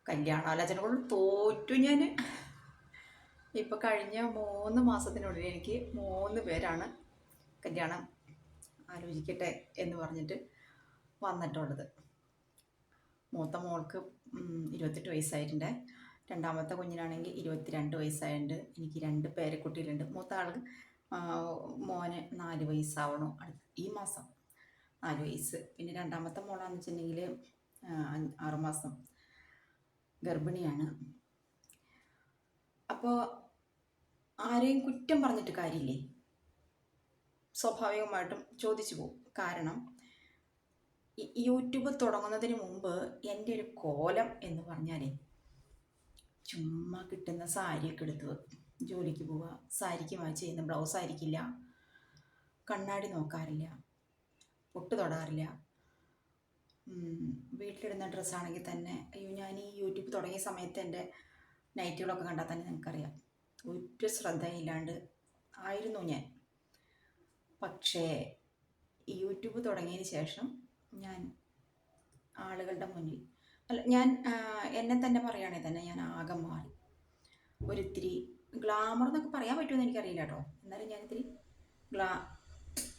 കല്യാണാലോചന കൊണ്ട് തോറ്റു ഞാൻ. ഇപ്പം കഴിഞ്ഞ 3 മാസത്തിനുള്ളിൽ എനിക്ക് 3 പേരാണ് കല്യാണം ആലോചിക്കട്ടെ എന്ന് പറഞ്ഞിട്ട് വന്നിട്ടുള്ളത്. മൂത്ത മോൾക്ക് 28 വയസ്സായിട്ടുണ്ട്. രണ്ടാമത്തെ കുഞ്ഞിനാണെങ്കിൽ 22 വയസ്സായിട്ടുണ്ട്. എനിക്ക് 2 പേരക്കുട്ടികളുണ്ട്. മൂത്ത ആൾ മോന് 4 വയസ്സാവണു. ഈ മാസം 4 വയസ്സ്. പിന്നെ രണ്ടാമത്തെ മോളാന്ന് വെച്ചിട്ടുണ്ടെങ്കിൽ 6 മാസം ഗർഭിണിയാണ്. അപ്പോൾ ആരെയും കുറ്റം പറഞ്ഞിട്ട് കാര്യമില്ലേ, സ്വാഭാവികമായിട്ടും ചോദിച്ചു പോകും. കാരണം യൂട്യൂബ് തുടങ്ങുന്നതിന് മുമ്പ് എൻ്റെ ഒരു കോലം എന്ന് പറഞ്ഞാലേ, ചുമ്മാ കിട്ടുന്ന സാരിയൊക്കെ എടുത്ത് ജോലിക്ക് പോവുക, സാരിക്ക് മാച്ച് ചെയ്യുന്ന ബ്ലൗസ് ആയിരിക്കില്ല, കണ്ണാടി നോക്കാറില്ല, പൊട്ട് തൊടാറില്ല, വീട്ടിലിടുന്ന ഡ്രസ്സാണെങ്കിൽ തന്നെ ഞാൻ ഈ യൂട്യൂബ് തുടങ്ങിയ സമയത്ത് എൻ്റെ നൈറ്റുകളൊക്കെ കണ്ടാൽ തന്നെ നിങ്ങൾക്കറിയാം, ഒരു ശ്രദ്ധയില്ലാണ്ട് ആയിരുന്നു ഞാൻ. പക്ഷേ യൂട്യൂബ് തുടങ്ങിയതിന് ശേഷം ഞാൻ ആളുകളുടെ മുന്നിൽ ഞാൻ എന്നെ തന്നെ പറയുകയാണെങ്കിൽ തന്നെ ഞാൻ ആകെ മാറി. ഒരിത്തിരി ഗ്ലാമർ എന്നൊക്കെ പറയാൻ പറ്റുമെന്ന് എനിക്കറിയില്ല കേട്ടോ. എന്നാലും ഞാനിത്തിരി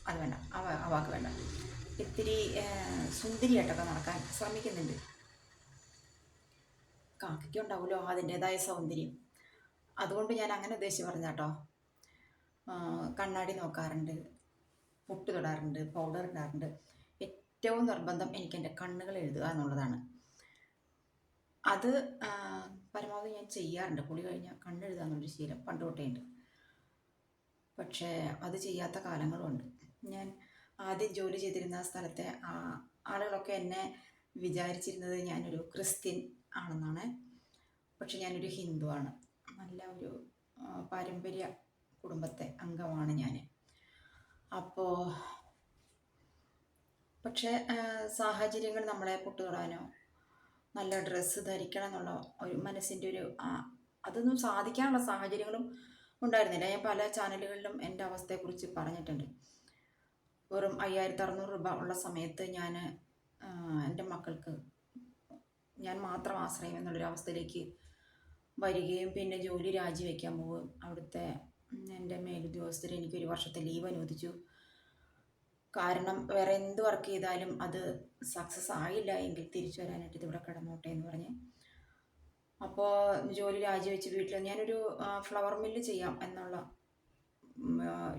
അത് വേണ്ട, ആ വാക്ക് വേണ്ട, ഇത്തിരി സുന്ദരിയായിട്ടൊക്കെ നടക്കാൻ ശ്രമിക്കുന്നുണ്ട്. കാക്കയ്ക്കുണ്ടാവുമല്ലോ അതിൻ്റേതായ സൗന്ദര്യം. അതുകൊണ്ട് ഞാൻ അങ്ങനെ ഉദ്ദേശിച്ച് പറഞ്ഞ കേട്ടോ. കണ്ണാടി നോക്കാറുണ്ട്, പൊട്ട് തൊടാറുണ്ട്, പൗഡർ ഇടാറുണ്ട്. ഏറ്റവും നിർബന്ധം എനിക്ക് എൻ്റെ കണ്ണുകൾ എഴുതുക എന്നുള്ളതാണ്. അത് പരമാവധി ഞാൻ ചെയ്യാറുണ്ട്. കുളി കഴിഞ്ഞാൽ കണ്ണെഴുതുക എന്നുള്ളൊരു ശീലം പണ്ട് തൊട്ടേ ഉണ്ട്. പക്ഷേ അത് ചെയ്യാത്ത കാലങ്ങളുമുണ്ട്. ഞാൻ ആദ്യം ജോലി ചെയ്തിരുന്ന സ്ഥലത്തെ ആളുകളൊക്കെ എന്നെ വിചാരിച്ചിരുന്നത് ഞാനൊരു ക്രിസ്ത്യൻ ആണെന്നാണ്. പക്ഷെ ഞാനൊരു ഹിന്ദുവാണ്. നല്ല ഒരു പാരമ്പര്യ കുടുംബത്തെ അംഗമാണ് ഞാൻ. അപ്പോൾ പക്ഷേ സാഹചര്യങ്ങൾ നമ്മളെ പൊട്ടുതൊടാനോ നല്ല ഡ്രസ്സ് ധരിക്കണം എന്നുള്ള ഒരു മനസ്സിൻ്റെ ഒരു അതൊന്നും സാധിക്കാനുള്ള സാഹചര്യങ്ങളും ഉണ്ടായിരുന്നില്ല. ഞാൻ പല ചാനലുകളിലും എൻ്റെ അവസ്ഥയെക്കുറിച്ച് പറഞ്ഞിട്ടുണ്ട്. വെറും 5600 രൂപ ഉള്ള സമയത്ത് ഞാൻ എൻ്റെ മക്കൾക്ക് ഞാൻ മാത്രം ആശ്രയം എന്നുള്ളൊരവസ്ഥയിലേക്ക് വരികയും പിന്നെ ജോലി രാജിവെക്കാൻ പോകും. അവിടുത്തെ എൻ്റെ മേലുദ്യോഗസ്ഥർ എനിക്കൊരു വർഷത്തെ ലീവ് അനുവദിച്ചു. കാരണം വേറെ എന്ത് വർക്ക് ചെയ്താലും അത് സക്സസ് ആയില്ല എങ്കിൽ തിരിച്ചു വരാനായിട്ട് ഇതിവിടെ കിടന്നോട്ടെ എന്ന് പറഞ്ഞ്. അപ്പോൾ ജോലി രാജിവെച്ച് വീട്ടിൽ ഞാനൊരു ഫ്ലവർ മില്ല് ചെയ്യാം എന്നുള്ള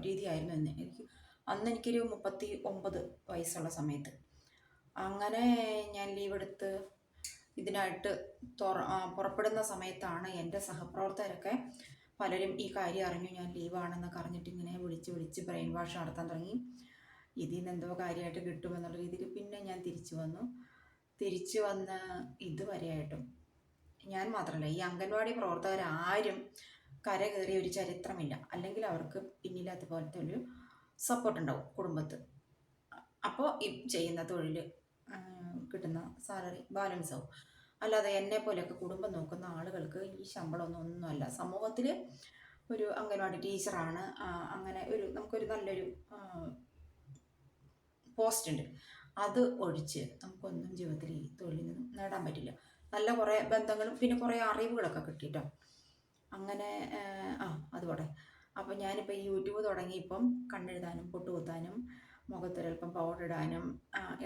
രീതിയായിരുന്നു അന്ന് എനിക്കൊരു 39 വയസ്സുള്ള സമയത്ത്. അങ്ങനെ ഞാൻ ലീവ് എടുത്ത് ഇതിനായിട്ട് പുറപ്പെടുന്ന സമയത്താണ് എൻ്റെ സഹപ്രവർത്തകരൊക്കെ പലരും ഈ കാര്യം അറിഞ്ഞു. ഞാൻ ലീവാണെന്നൊക്കെ അറിഞ്ഞിട്ട് ഇങ്ങനെ വിളിച്ച് ബ്രെയിൻ വാഷ് നടത്താൻ തുടങ്ങി. ഇതിൽ നിന്ന് എന്തോ കാര്യമായിട്ട് കിട്ടുമെന്നുള്ള രീതിയിൽ പിന്നെ ഞാൻ തിരിച്ചു വന്ന് ഇതുവരെയായിട്ടും ഞാൻ മാത്രമല്ല, ഈ അംഗൻവാടി പ്രവർത്തകരാരും കരകയറിയ ഒരു ചരിത്രമില്ല. അല്ലെങ്കിൽ അവർക്ക് പിന്നില്ലാത്ത പോലത്തെ ഒരു സപ്പോർട്ട് ഉണ്ടാവും കുടുംബത്ത്. അപ്പോൾ ഈ ചെയ്യുന്ന തൊഴിൽ കിട്ടുന്ന സാലറി ബാലൻസ് ആവും. അല്ലാതെ എന്നെ പോലെയൊക്കെ കുടുംബം നോക്കുന്ന ആളുകൾക്ക് ഈ ഒന്നുമല്ല. സമൂഹത്തിൽ ഒരു അംഗൻവാടി ടീച്ചറാണ്, അങ്ങനെ നമുക്കൊരു നല്ലൊരു പോസ്റ്റ് ഉണ്ട്. അത് ഒഴിച്ച് നമുക്കൊന്നും ജീവിതത്തിൽ ഈ തൊഴിലിൽ നിന്നും നേടാൻ പറ്റില്ല. നല്ല കുറേ ബന്ധങ്ങളും പിന്നെ കുറേ അറിവുകളൊക്കെ കിട്ടിയിട്ടോ. അങ്ങനെ അതുപോലെ അപ്പം ഞാനിപ്പോൾ ഈ യൂട്യൂബ് തുടങ്ങിയപ്പം കണ്ണെഴുതാനും പൊട്ടുകുത്താനും മുഖത്തൊരൽപ്പം പൗഡർ ഇടാനും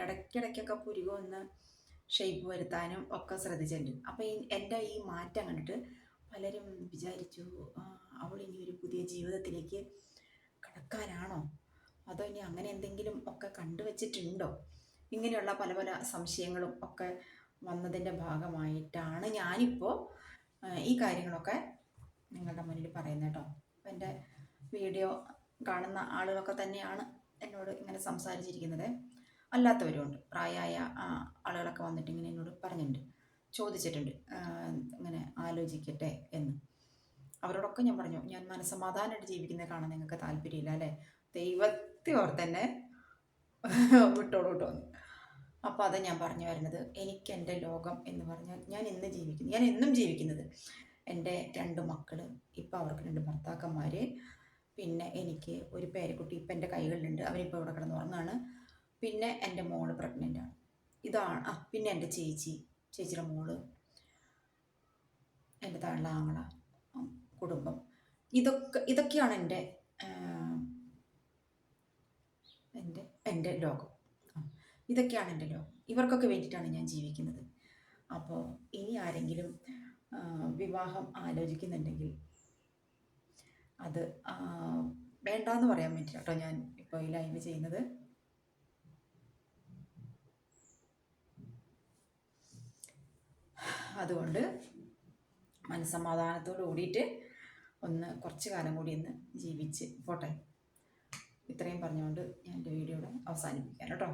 ഇടയ്ക്കിടയ്ക്കൊക്കെ പുരുകൊന്ന് ഷേപ്പ് വരുത്താനും ഒക്കെ ശ്രദ്ധിച്ചിട്ടുണ്ട്. അപ്പോൾ എൻ്റെ ഈ മാറ്റം കണ്ടിട്ട് പലരും വിചാരിച്ചു, അവൾ ഇനി ഒരു പുതിയ ജീവിതത്തിലേക്ക് കടക്കാനാണോ, അതോ ഇനി അങ്ങനെ എന്തെങ്കിലും ഒക്കെ കണ്ടുവച്ചിട്ടുണ്ടോ, ഇങ്ങനെയുള്ള പല പല സംശയങ്ങളും ഒക്കെ വന്നതിൻ്റെ ഭാഗമായിട്ടാണ് ഞാനിപ്പോൾ ഈ കാര്യങ്ങളൊക്കെ നിങ്ങളുടെ മുന്നിൽ പറയുന്നത് കേട്ടോ. അപ്പം എൻ്റെ വീഡിയോ കാണുന്ന ആളുകളൊക്കെ തന്നെയാണ് എന്നോട് ഇങ്ങനെ സംസാരിച്ചിരിക്കുന്നത്. അല്ലാത്തവരുമുണ്ട്, പ്രായമായ ആളുകളൊക്കെ വന്നിട്ട് ഇങ്ങനെ എന്നോട് പറഞ്ഞിട്ടുണ്ട്, ചോദിച്ചിട്ടുണ്ട് ഇങ്ങനെ ആലോചിക്കട്ടെ എന്ന്. അവരോടൊക്കെ ഞാൻ പറഞ്ഞു, ഞാൻ മനസ്സമാധാനമായിട്ട് ജീവിക്കുന്നത് കാണാൻ നിങ്ങൾക്ക് താല്പര്യമില്ല അല്ലേ, ദൈവത്തെ ഓർത്തന്നെ വിട്ടോളൂ കേട്ടോ. അപ്പോൾ അത് ഞാൻ പറഞ്ഞു വരുന്നത്, എനിക്ക് എൻ്റെ ലോകം എന്ന് പറഞ്ഞാൽ ഞാൻ എന്നും ജീവിക്കുന്നത് എൻ്റെ 2 മക്കൾ, ഇപ്പം അവർക്ക് 2 ഭർത്താക്കന്മാർ, പിന്നെ എനിക്ക് ഒരു പേരക്കുട്ടി ഇപ്പം എൻ്റെ കൈകളിലുണ്ട്, അവനിപ്പോൾ ഇവിടെ കിടന്ന് ഉറങ്ങാണ്. പിന്നെ എൻ്റെ മോള് പ്രഗ്നൻ്റാണ്. ഇതാണ്. പിന്നെ എൻ്റെ ചേച്ചിയുടെ മോള് എൻ്റെ താഴെ ആങ്ങള, കുടുംബം, ഇതൊക്കെയാണ് എൻ്റെ എൻ്റെ ലോകം. ഇതൊക്കെയാണ് എൻ്റെ ലോകം. ഇവർക്കൊക്കെ വേണ്ടിയിട്ടാണ് ഞാൻ ജീവിക്കുന്നത്. അപ്പോൾ ഇനി ആരെങ്കിലും വിവാഹം ആലോചിക്കുന്നുണ്ടെങ്കിൽ അത് വേണ്ടാന്ന് പറയാൻ വേണ്ടിയിട്ടാണ് കേട്ടോ ഞാൻ ഇപ്പോൾ ഈ ലൈവ് ചെയ്യുന്നത്. അതുകൊണ്ട് മനസ്സമാധാനത്തോട് കൂടിയിട്ട് കുറച്ച് കാലം കൂടി ഒന്ന് ജീവിച്ച് പോട്ടെ. ഇത്രയും പറഞ്ഞുകൊണ്ട് ഞാൻ എൻ്റെ വീഡിയോ അവസാനിപ്പിക്കാം കേട്ടോ.